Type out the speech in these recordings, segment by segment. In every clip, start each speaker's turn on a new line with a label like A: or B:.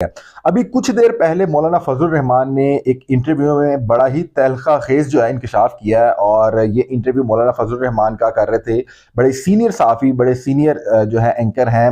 A: है। अभी कुछ देर पहले मौलाना फजल रहमान ने एक इंटरव्यू में बड़ा ही तहलका खेज जो है इंकशाफ किया है, और ये इंटरव्यू मौलाना फजल रहमान का कर रहे थे बड़े सीनियर साफ़ी, बड़े सीनियर जो है एंकर हैं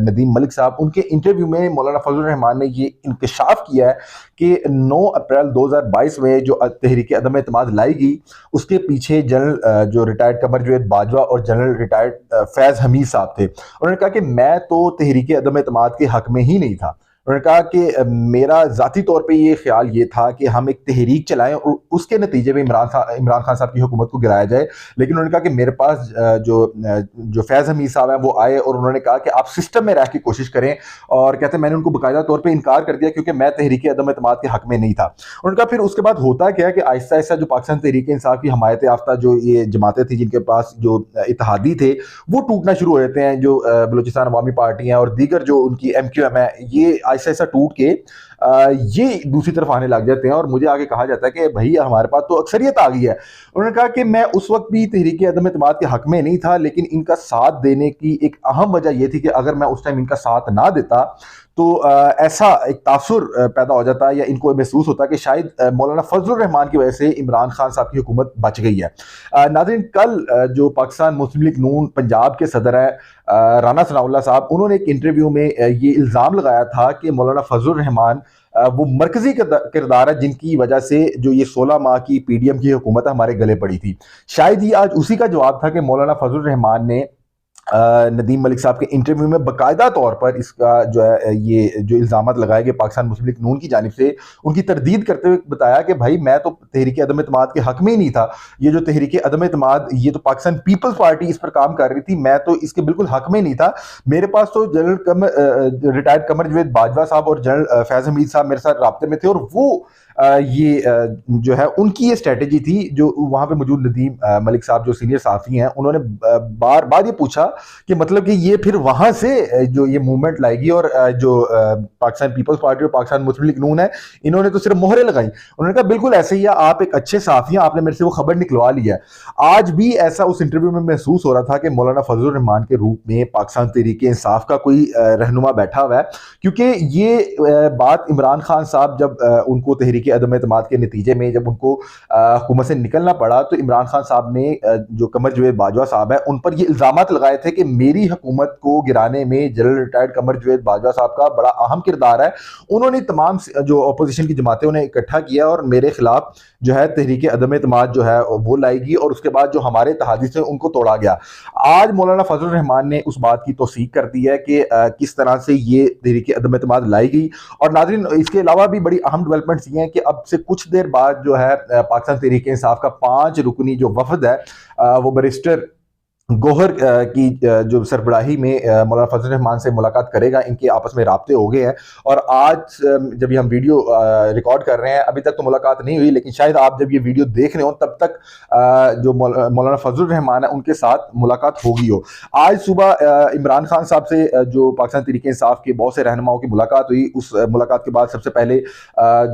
A: नदीम मलिक साहब। उनके इंटरव्यू में मौलाना फजल रहमान ने ये इंकशाफ किया है कि 9 अप्रैल 2022 में जो तहरीक अदम एतमाद लाई गई, उसके पीछे जनरल जो रिटायर्ड कमर जवेद बाजवा और जनरल रिटायर्ड फैज़ हमीद साहब थे। उन्होंने कहा कि मैं तो तहरीक अदम एतमाद के हक में ही नहीं था। उन्होंने कहा कि मेरा ज़ाती तौर पे ये ख्याल ये था कि हम एक तहरीक चलाएं और उसके नतीजे में इमरान खान साहब की हुकूमत को गिराया जाए। लेकिन उन्होंने कहा कि मेरे पास जो फैज़ हमीद साहब हैं वो आए और उन्होंने कहा कि आप सिस्टम में रह के कोशिश करें, और कहते हैं मैंने उनको बाकायदा तौर पर इनकार कर दिया क्योंकि मैं तहरीक अदम एतमाद के हक में नहीं था। उन्होंने कहा फिर उसके बाद होता क्या है कि आहिस्ता आहिस्ता जो पाकिस्तान तहरीक इंसाफ की हमायत याफ्ता जो ये जमातें थी, जिनके पास जो इत्तेहादी थे, वो टूटना शुरू हो जाते हैं। जो बलूचिस्तान अवामी पार्टी हैं और दीगर जो उनकी MQM है, ये आहिस्ता आहिस्ता टूट के ये दूसरी तरफ आने लग जाते हैं, और मुझे आगे कहा जाता है कि भैया हमारे पास तो अक्सरियत आ गई है। उन्होंने कहा कि मैं उस वक्त भी तहरीक अदम एतमाद के हक में नहीं था, लेकिन इनका साथ देने की एक अहम वजह यह थी कि अगर मैं उस टाइम इनका साथ ना देता तो ऐसा एक तासुर पैदा हो जाता है, या इनको महसूस होता है कि शायद मौलाना फजल रहमान की वजह से इमरान खान साहब की हुकूमत बच गई है। नाज़रीन, कल जो पाकिस्तान मुस्लिम लीग नून पंजाब के सदर है राना सनाउल्लाह साहब, उन्होंने एक इंटरव्यू में ये इल्ज़ाम लगाया था कि मौलाना फजल रहमान वो मरकजी किरदार है जिनकी वजह से जो ये 16 माह की PDM की हुकूमत हमारे गले पड़ी थी। शायद ये आज उसी का जवाब था कि मौलाना फजल रहमान ने नदीम मलिक साहब के इंटरव्यू में बाकायदा तौर पर इसका जो है ये जो इल्ज़ामात लगाए गए पाकिस्तान मुस्लिम लीग नून की जानिब से, उनकी तरदीद करते हुए बताया कि भाई मैं तो तहरीक अदम एतमाद के हक में ही नहीं था। ये जो तहरीक अदम एतमाद, ये तो पाकिस्तान पीपल्स पार्टी इस पर काम कर रही थी, मैं तो इसके बिल्कुल हक में नहीं था। मेरे पास तो रिटायर्ड कमर जवेद बाजवा साहब और जनरल फैज़ हमीद साहब मेरे साथ राब्ते में थे, और वो जो है उनकी ये स्ट्रेटेजी थी। जो वहाँ पे मौजूद नदीम मलिक साहब जो सीनियर साफ़ी हैं, उन्होंने बार बार ये पूछा कि मतलब कि ये फिर वहां से जो ये मूवमेंट लाएगी, और जो पाकिस्तान पीपल्स पार्टी और पाकिस्तान मुस्लिम लीग नून है, इन्होंने तो सिर्फ मोहरे लगाई। उन्होंने कहा बिल्कुल ऐसे ही है, आप एक अच्छे साफी हैं, आपने मेरे से वो खबर निकलवा ली है। आज भी ऐसा उस इंटरव्यू में महसूस हो रहा था कि मौलाना फजल रहमान के रूप में पाकिस्तान तहरीक इंसाफ का कोई रहनुमा बैठा हुआ है, क्योंकि ये बात इमरान खान साहब जब उनको तहरीक अदम एतमाद के नतीजे में जब उनको हुकूमत से निकलना पड़ा, तो इमरान खान साहब ने जो कमर जवेद बाजवा साहब है उन पर ये इल्जामात लगाए थे कि मेरी हुकूमत को गिराने में जनरल रिटायर्ड कमर जवेद बाजवा साहब का बड़ा अहम किरदार है। उन्होंने तमाम जो अपोजिशन की जमातें उन्हें इकट्ठा किया और मेरे खिलाफ जो है तहरीक अदम एतमाद जो है वो लाएगी, और उसके बाद जो हमारे इत्तेहादी से उनको तोड़ा गया। आज मौलाना फजल रहमान ने उस बात की तौसीक कर दी है कि किस तरह से ये तहरीक अदम एतमाद लाई गई। और नाज़रीन, इसके अलावा भी बड़ी अहम डेवलपमेंट्स ये हैं कि अब से कुछ देर बाद जो है पाकिस्तान तहरीक इंसाफ का 5 रुकनी जो वफद है, वो बैरिस्टर गौहर की जो सरबराही में मौलाना फजल रहमान से मुलाकात करेगा। इनके आपस में राब्ते हो गए हैं, और आज जब ये हम वीडियो रिकॉर्ड कर रहे हैं, अभी तक तो मुलाकात नहीं हुई, लेकिन शायद आप जब ये वीडियो देख रहे हो तब तक जो मौलाना फजल रहमान है उनके साथ मुलाकात होगी हो। आज सुबह इमरान खान साहब से जो पाकिस्तान तहरीक इंसाफ के बहुत से रहनुमाओं की मुलाकात हुई। उस मुलाकात के बाद सबसे पहले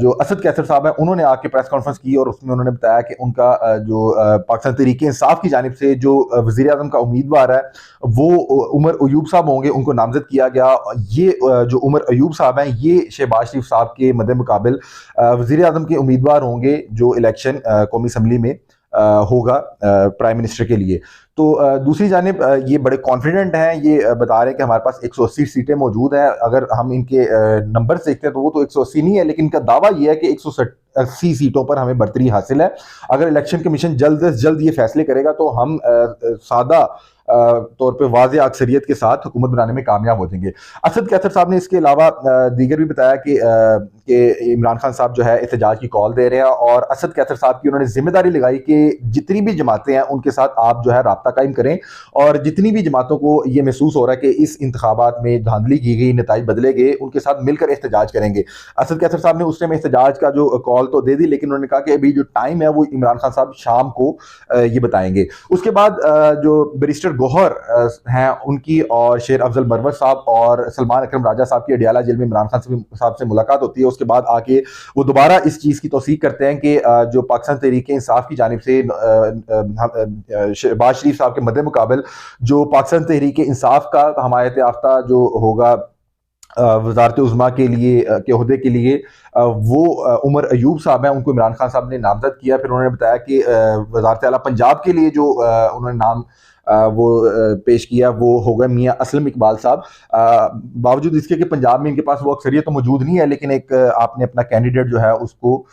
A: जो असद कैसर साहब हैं उन्होंने आके प्रेस कॉन्फ्रेंस की, और उसमें उन्होंने बताया कि उनका जो पाकिस्तान तहरीक इंसाफ की जानिब से जो वज़ीर का उम्मीदवार है वो उमर अयूब साहब होंगे, उनको नामजद किया गया। ये जो उमर अयूब साहब हैं, ये शहबाज शरीफ साहब के मद्दे मुकाबिल वज़ीर आज़म के उम्मीदवार होंगे जो इलेक्शन कौमी असम्बली में होगा प्राइम मिनिस्टर के लिए। तो दूसरी जानिब ये बड़े कॉन्फिडेंट हैं, ये बता रहे हैं कि हमारे पास 180 सीटें मौजूद हैं। अगर हम इनके नंबर से देखते हैं तो वो तो 180 नहीं है, लेकिन इनका दावा ये है कि 180 सीटों पर हमें बरतरी हासिल है। अगर इलेक्शन कमीशन जल्द से जल्द ये फैसले करेगा तो हम सादा तौर पे वाज़े अक्सरियत के साथ हुकूमत बनाने में कामयाब हो जाएंगे। असद कैसर साहब ने इसके अलावा दीगर भी बताया कि इमरान खान साहब जो है एहतजाज की कॉल दे रहे हैं, और असद कैसर साहब की उन्होंने जिम्मेदारी लगाई कि जितनी भी जमातें हैं उनके साथ आप जो है राब्ता कायम करें, और जितनी भी जमातों को ये महसूस हो रहा है कि इस इंतखाबात में धांधली की गई, नताइज बदले गए, उनके साथ मिलकर एहतजाज करेंगे। असद कैसर साहब ने उस टाइम एहतजाज का जो कॉल तो दे दी, लेकिन उन्होंने कहा कि अभी जो टाइम है वो इमरान खान साहब शाम को ये बताएंगे। उसके बाद जो बैरिस्टर गौहर हैं उनकी और शेर अफजल मरवत साहब और सलमान अकरम राजा साहब की अडियाला जेल में इमरान खान साहब से मुलाकात होती है। उसके बाद आके वो दोबारा इस चीज़ की तौसीक करते हैं कि जो पाकिस्तान तहरीक इंसाफ की जानिब से शहबाज शरीफ साहब के मद्दे मुकाबल जो पाकिस्तान तहरीक इंसाफ का हमायत याफ्ता जो होगा वज़ारत उज़्मा के लिए के ओहदे के लिए वो उमर अयूब साहब हैं, उनको इमरान खान साहब ने नामज़द किया। फिर उन्होंने बताया कि वज़ारत आला पंजाब के लिए जो उन्होंने नाम पेश किया वो होगा मियाँ असलम इकबाल साहब। बावजूद इसके कि पंजाब में इनके पास वो अक्सरियत तो मौजूद नहीं है, लेकिन एक आपने अपना कैंडिडेट जो है उसको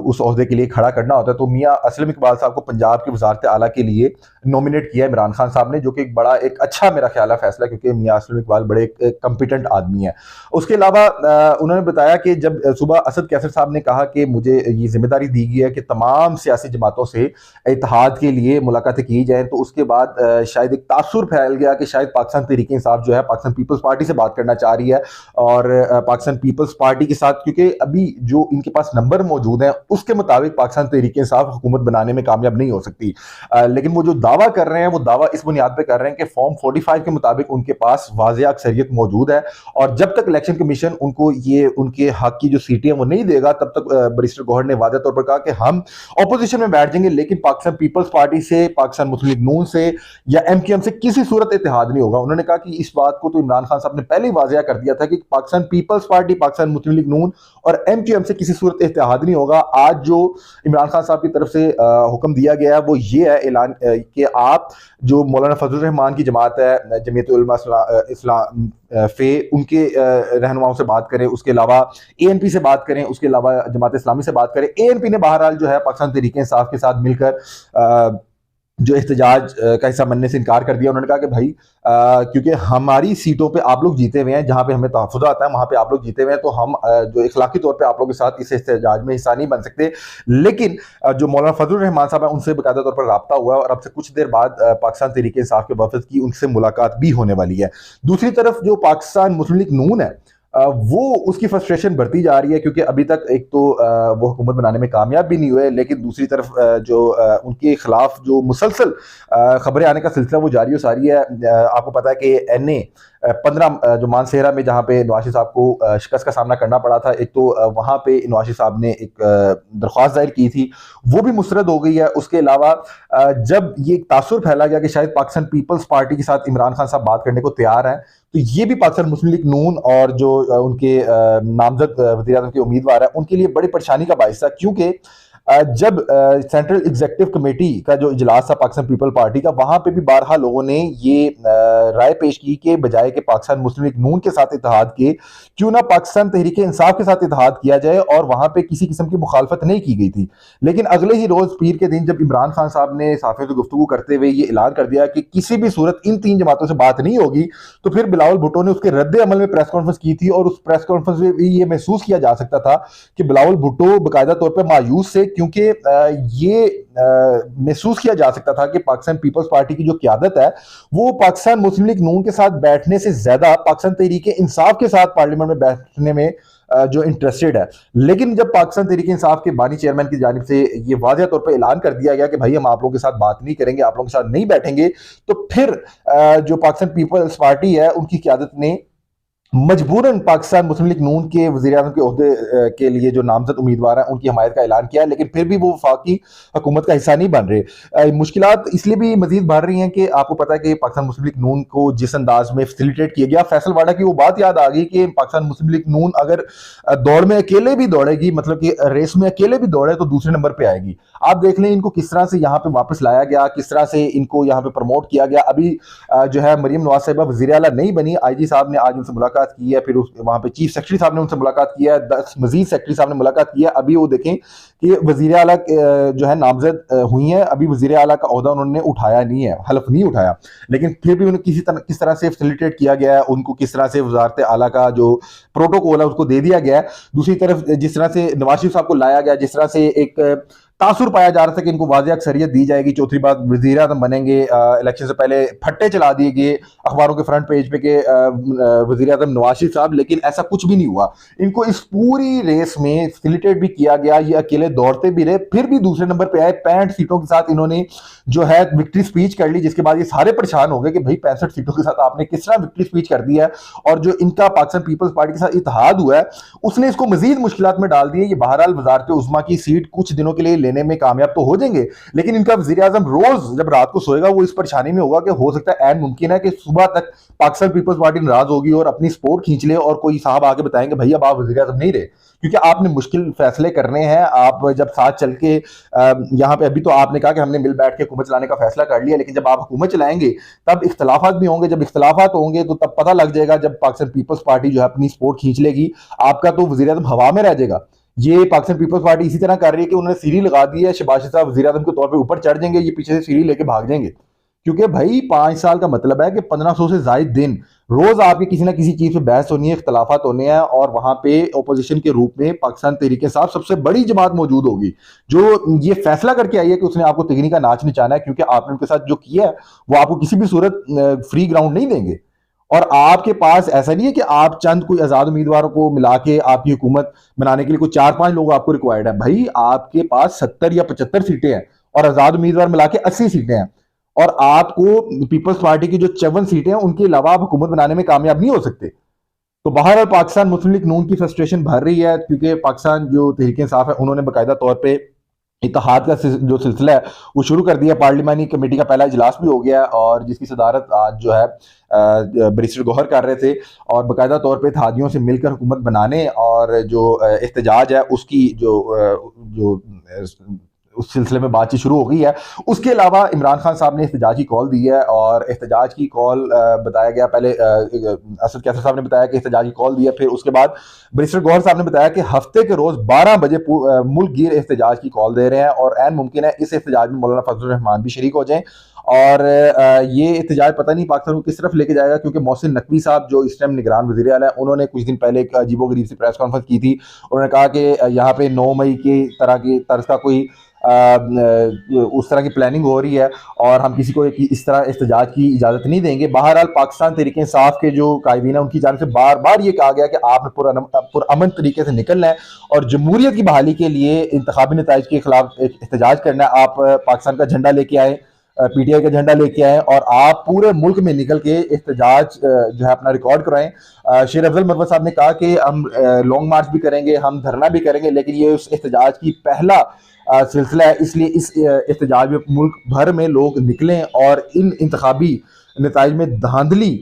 A: उस ओहदे के लिए खड़ा करना होता है। तो मियाँ असलम इकबाल साहब को पंजाब की वज़ारत आला के लिए नॉमिनेट किया इमरान खान साहब ने, जो कि एक बड़ा एक अच्छा मेरा ख्याल है फैसला, क्योंकि मियाँ असलम इकबाल बड़े एक कॉम्पिटेंट आदमी है। उसके अलावा उन्होंने बताया कि जब सुबह असद कैसर साहब ने कहा कि मुझे ये जिम्मेदारी दी गई है कि तमाम सियासी जमातों से इत्तेहाद के लिए मुलाकातें की जाएँ, तो उसके बाद शायद एक तासुर फैल गया कि शायद पाकिस्तान तहरीक इंसाफ जो है पाकिस्तान पीपल्स पार्टी से बात करना चाह रही है, और पाकिस्तान पीपल्स पार्टी के साथ, क्योंकि अभी जो इनके पास नंबर मौजूद हैं उसके मुताबिक पाकिस्तान तहरीक इंसाफ हुकूमत बनाने में कामयाब नहीं हो सकती। लेकिन वो जो दावा कर रहे हैं वो दावा इस बुनियाद पर कर रहे हैं कि फॉर्म 45 के मुताबिक उनके पास वाज़ेह अक्सरियत मौजूद है, और जब तक इलेक्शन कमीशन उनको ये उनके हक की जो सीटें हैं वो नहीं देगा, तब तक बैरिस्टर गौहर ने वादे तौर पर कहा कि हम ऑपोजिशन में बैठ जाएंगे, लेकिन पाकिस्तान पीपल्स पार्टी से, पाकिस्तान मुस्लिम लीग नून से या एमक्यूएम से किसी सूरत इत्तेहाद नहीं होगा। उन्होंने कहा कि इस बात को तो इमरान खान साहब ने पहले ही वाज़ेह कर दिया था कि पाकिस्तान पीपल्स पार्टी, पाकिस्तान मुस्लिम लीग नून और एमक्यूएम से किसी सूरत इत्तेहाद नहीं होगा। आज जो इमरान खान साहब की तरफ से हुक्म दिया गया है वो ये है ऐलान कि आप जो मौलाना फजल रहमान की जमात है, जमीयत उलमा इस्लाम फे, उनके रहनुमाओं से बात करें, उसके अलावा एएनपी से बात करें, उसके अलावा जमात इस्लामी से बात करें। एएनपी ने बहरहाल जो है पाकिस्तान तहरीक इंसाफ के साथ मिलकर जो एहतजाज का हिस्सा बनने से इनकार कर दिया। उन्होंने कहा कि भाई क्योंकि हमारी सीटों पे आप लोग जीते हुए हैं, जहां पे हमें तहफ़्फ़ुज़ आता है वहां पे आप लोग जीते हुए हैं, तो हम जो इखलाकी तौर पे आप लोगों के साथ इस एहतजाज में हिस्सा नहीं बन सकते। लेकिन जो मौलाना फजल रहमान साहब हैं उनसे बाकायदा तौर पर रब्ता हुआ है, और अब से कुछ देर बाद पाकिस्तान तहरीक इंसाफ के वफद की उनसे मुलाकात भी होने वाली है। दूसरी तरफ जो पाकिस्तान मुस्लिम लीग नून है, वो उसकी फ्रस्ट्रेशन बढ़ती जा रही है, क्योंकि अभी तक एक तो वो हुकूमत बनाने में कामयाब भी नहीं हुए, लेकिन दूसरी तरफ जो उनके खिलाफ जो मुसलसल खबरें आने का सिलसिला वो जारी और सारी है। आपको पता है कि NA 15 जो मानसेरा में जहाँ पे नवाज साहब को शिकस्त का सामना करना पड़ा था, एक तो वहाँ पे नवाज साहब ने एक दरख्वास्त दायर की थी, वो भी मुस्तरद हो गई है। उसके अलावा जब ये तासुर फैला गया कि शायद पाकिस्तान पीपल्स पार्टी के साथ इमरान खान साहब बात करने को तैयार हैं, तो ये भी पाकिस्तान मुस्लिम लीग नून और जो उनके नामजद वज़ीर आज़म के उम्मीदवार हैं उनके लिए बड़ी परेशानी का बाइस था, क्योंकि जब सेंट्रल एग्जीक्यूटिव कमेटी का जो इजलास था पाकिस्तान पीपल पार्टी का, वहां पे भी बारहा लोगों ने ये राय पेश की कि बजाय के पाकिस्तान मुस्लिम लीग नून के साथ इत्तेहाद के, क्यों ना पाकिस्तान तहरीक इंसाफ के साथ इत्तेहाद किया जाए, और वहां पे किसी किस्म की मुखालफत नहीं की गई थी। लेकिन अगले ही रोज पीर के दिन जब इमरान खान साहब ने सहाफ़ियों से गुफ्तगू करते हुए ये ऐलान कर दिया कि किसी भी सूरत इन 3 जमातों से बात नहीं होगी, तो फिर बिलावल भुट्टो ने उसके रद्द अमल में प्रेस कॉन्फ्रेंस की थी, और उस प्रेस कॉन्फ्रेंस में भी ये महसूस किया जा सकता था कि बिलावल भुट्टो बाकायदा तौर पर मायूस से, क्योंकि ये महसूस किया जा सकता था कि पाकिस्तान पीपल्स पार्टी की जो क़यादत है वो पाकिस्तान मुस्लिम लीग नून के साथ बैठने से ज्यादा पाकिस्तान तहरीक इंसाफ के साथ पार्लियामेंट में बैठने में जो इंटरेस्टेड है। लेकिन जब पाकिस्तान तहरीक इंसाफ के बानी चेयरमैन की जानिब से ये वाज़ेह तौर पर ऐलान कर दिया गया कि भाई हम आप लोगों के साथ बात नहीं करेंगे, आप लोगों के साथ नहीं बैठेंगे, तो फिर जो पाकिस्तान पीपल्स पार्टी है उनकी क़यादत ने मजबूरन पाकिस्तान मुस्लिम लीग नून के वज़ीर आज़म के ओहदे के लिए जो नामजद उम्मीदवार हैं उनकी हमायत का ऐलान किया है, लेकिन फिर भी वो वफाकी हुकूमत का हिस्सा नहीं बन रहे। मुश्किलात इसलिए भी मजीद बढ़ रही हैं कि आपको पता है कि पाकिस्तान मुस्लिम लीग नून को जिस अंदाज में फैसिलिटेट किया गया, फैसल वाडा की वो बात याद आ गई कि पाकिस्तान मुस्लिम लीग नून अगर दौड़ में अकेले भी दौड़ेगी, मतलब कि रेस में अकेले भी दौड़े, तो दूसरे नंबर पर आएगी। आप देख लें इनको किस तरह से यहाँ पे वापस लाया गया, किस तरह से इनको यहाँ पे प्रमोट किया गया। अभी जो है मरीम नवाज साहिबा वज़ीर आला नहीं बनी, IG साहब ने आज उनसे मुलाकात की है, फिर वहां पे चीफ सेक्रेटरी साहब ने उनसे मुलाकात किया है, 10 मजीद सेक्रेटरी साहब ने मुलाकात किया। अभी वो देखें कि वज़ीर आला जो है नामजद हुई हैं, अभी वज़ीर आला का ओहदा उन्होंने उठाया नहीं है, हल्फ नहीं उठाया, लेकिन फिर भी उन्हें किस तरह से फैसिलिटेट किया गया है, उनको किस तरह से वज़ारत आला का जो प्रोटोकॉल है उसको दे दिया गया है। दूसरी तरफ जिस तरह से नवाज शरीफ साहब को लाया गया, जिस तरह से एक तासुर पाया जा रहा था कि इनको वाज़ेह अक्सरियत दी जाएगी, चौथी बात वज़ीर आज़म बनेंगे, इलेक्शन से पहले फट्टे चला दिए गए अखबारों के फ्रंट पेज पे कि वज़ीर आज़म नवाज शरीफ साहब, लेकिन ऐसा कुछ भी नहीं हुआ। इनको इस पूरी रेस में फैसिलिटेट भी किया गया, ये अकेले दौड़ते भी रहे, फिर भी दूसरे नंबर पे आए। 65 सीटों के साथ इन्होंने जो है विक्ट्री स्पीच कर ली, जिसके बाद ये सारे परेशान हो गए कि भाई 65 सीटों के साथ आपने किस तरह विक्ट्री स्पीच कर दी है, और जो इनका पाकिस्तान पीपल्स पार्टी के साथ इत्तेहाद हुआ है उसने इसको मजीद मुश्किलात में डाल दिए। ये बहरहाल वज़ारत उज़्मा की सीट कुछ दिनों के लिए लेने में कामयाब तो हो जाएंगे, लेकिन इनका वज़ीर-ए-आज़म रोज जब रात को सोएगा वो इस परेशानी में होगा कि हो सकता है ऐन मुमकिन है कि सुबह तक पाकिस्तान पीपल्स पार्टी नाराज होगी और अपनी सपोर्ट खींच ले और कोई साहब आके बताएंगे भैया अब आप वज़ीर-ए-आज़म नहीं रहे, क्योंकि आपने मुश्किल फैसले करने हैं। आप जब साथ चल के यहाँ पे अभी तो आपने कहा कि हमने मिल बैठ के हुकूमत चलाने का फैसला कर लिया, लेकिन जब आप हुकूमत चलाएंगे तब इख्तलाफात भी होंगे, जब इख्तलाफात होंगे तो तब पता लग जाएगा, जब पाकिस्तान पीपल्स पार्टी जो है अपनी सपोर्ट खींच लेगी, आपका तो वज़ीर-ए-आज़म हवा में रह जाएगा। ये पाकिस्तान पीपल्स पार्टी इसी तरह कर रही है कि उन्होंने सीढ़ी लगा दी है, शहबाज शरीफ साहब वज़ीर-ए-आज़म के तौर पे ऊपर चढ़ जाएंगे, ये पीछे से सीढ़ी लेके भाग जाएंगे। क्योंकि भाई 5 साल का मतलब है कि 1500 से ज़ायद दिन रोज आपके किसी ना किसी चीज पे बहस होनी है, इख्तलाफात होने हैं, और वहां पे ओपोजिशन के रूप में पाकिस्तान तहरीक इंसाफ सबसे बड़ी जमात मौजूद होगी, जो ये फैसला करके आई है कि उसने आपको तिगनी का नाच नचाना है, क्योंकि आपने उनके साथ जो किया है वो आपको किसी भी सूरत फ्री ग्राउंड नहीं देंगे। और आपके पास ऐसा नहीं है कि आप चंद कोई आजाद उम्मीदवारों को मिला के आपकी हुकूमत बनाने के लिए कोई 4-5 लोग आपको रिक्वायर्ड है। भाई आपके पास 70 या 75 सीटें हैं और आजाद उम्मीदवार मिला के 80 सीटें हैं, और आपको पीपल्स पार्टी की जो 54 सीटें हैं उनके अलावा आप हुकूमत बनाने में कामयाब नहीं हो सकते। तो बहरहाल पाकिस्तान मुस्लिम लीग नून की फ्रस्ट्रेशन भर रही है, क्योंकि पाकिस्तान जो तहरीक इंसाफ है उन्होंने बाकायदा तौर पे इत्तेहाद का जो सिलसिला है वो शुरू कर दिया। पार्लिमानी कमेटी का पहला इजलास भी हो गया, और जिसकी सदारत आज जो है बैरिस्टर गौहर कर रहे थे, और बाकायदा तौर पे इत्तेहादियों से मिलकर हुकूमत बनाने और जो एहतजाज है उसकी जो उस सिलसिले में बातचीत शुरू हो गई है। उसके अलावा इमरान खान साहब ने एहतजाज की कॉल दी है, और एहतजाज की कॉल बताया गया, पहले असद कैसर साहब ने बताया कि एहतजाज की कॉल दी है, फिर उसके बाद बैरिस्टर गौहर साहब ने बताया कि हफ्ते के रोज 12 बजे मुल्क गिर एहतजाज की कॉल दे रहे हैं, और ऐन मुमकिन है इस एहतजाज में मौलाना फजल रहमान भी शरीक हो जाएं। और ये एहतजाज पता नहीं पाकिस्तान को किस तरफ लेके जाएगा, क्योंकि मोहसिन नकवी साहब जो इस टाइम निगरान वज़ीर आला है, उन्होंने कुछ दिन पहले एक अजीबोगरीब सी प्रेस कॉन्फ्रेंस की थी। उन्होंने कहा कि यहाँ पे 9 मई की तरह की तर्ज का कोई उस तरह की प्लानिंग हो रही है, और हम किसी को इस तरह एहतजाज की इजाज़त नहीं देंगे। बहरहाल पाकिस्तान तहरीक इंसाफ के जो कायदीन है उनकी जानिब से बार बार ये कहा गया कि आपने पुरअमन तरीके से निकलना है और जमहूरियत की बहाली के लिए इंतखाबी नताइज के खिलाफ एहतजाज करना है। आप पाकिस्तान का झंडा लेके आए, पीटीआई का झंडा लेके आए, और आप पूरे मुल्क में निकल के एहतजाज जो है अपना रिकॉर्ड कराएं। शेर अफजल मरवत साहब ने कहा कि हम लॉन्ग मार्च भी करेंगे, हम धरना भी करेंगे, लेकिन ये उस एहतजाज की पहला सिलसिला है, इसलिए इस एहतजाज में मुल्क भर में लोग निकलें और इन इंतखाबी नताइज में धांधली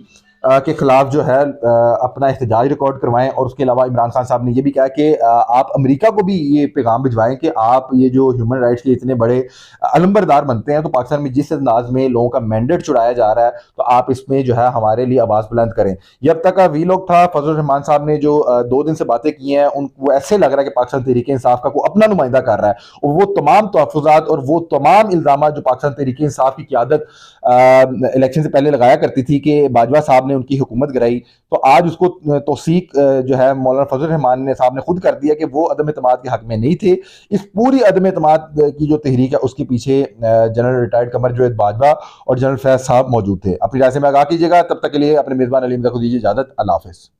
A: के खिलाफ जो है अपना एहतजाज रिकॉर्ड करवाएं। और उसके अलावा इमरान खान साहब ने यह भी कहा कि आप अमेरिका को भी ये पैगाम भिजवाएं कि आप ये जो ह्यूमन राइट्स के इतने बड़े अलंबरदार बनते हैं, तो पाकिस्तान में जिस अंदाज में लोगों का मैंडेट छुड़ाया जा रहा है, तो आप इसमें जो है हमारे लिए आवाज़ बुलंद करें। ये अब तक का वीलॉग था। फजल रहमान साहब ने जो 2 दिन से बातें की हैं, उनको ऐसे लग रहा है कि पाकिस्तान तहरीक इंसाफ का कोई अपना नुमाइंदा कर रहा है, और वो तमाम तहफ़्फ़ुज़ात और वो तमाम इल्ज़ामात जो पाकिस्तान तहरीक इंसाफ की क़यादत इलेक्शन से पहले लगाया करती थी कि बाजवा साहब ने उनकी हुकूमत गिराई, तो आज उसको तौसीक जो है मौलाना फजल रहमान ने साहब ने खुद कर दिया कि वो अदम एतमाद के हक में नहीं थे। इस पूरी अदम एतमाद की जो तहरीक है उसके पीछे जनरल रिटायर्ड कमर जावेद बाजवा और जनरल फैज साहब मौजूद थे। अपनी राय से में आगाह कीजिएगा। तब तक के लिए अपने मेज़बान अलीम को दीजिए इजाज़त। अल्लाह हाफ़िज़।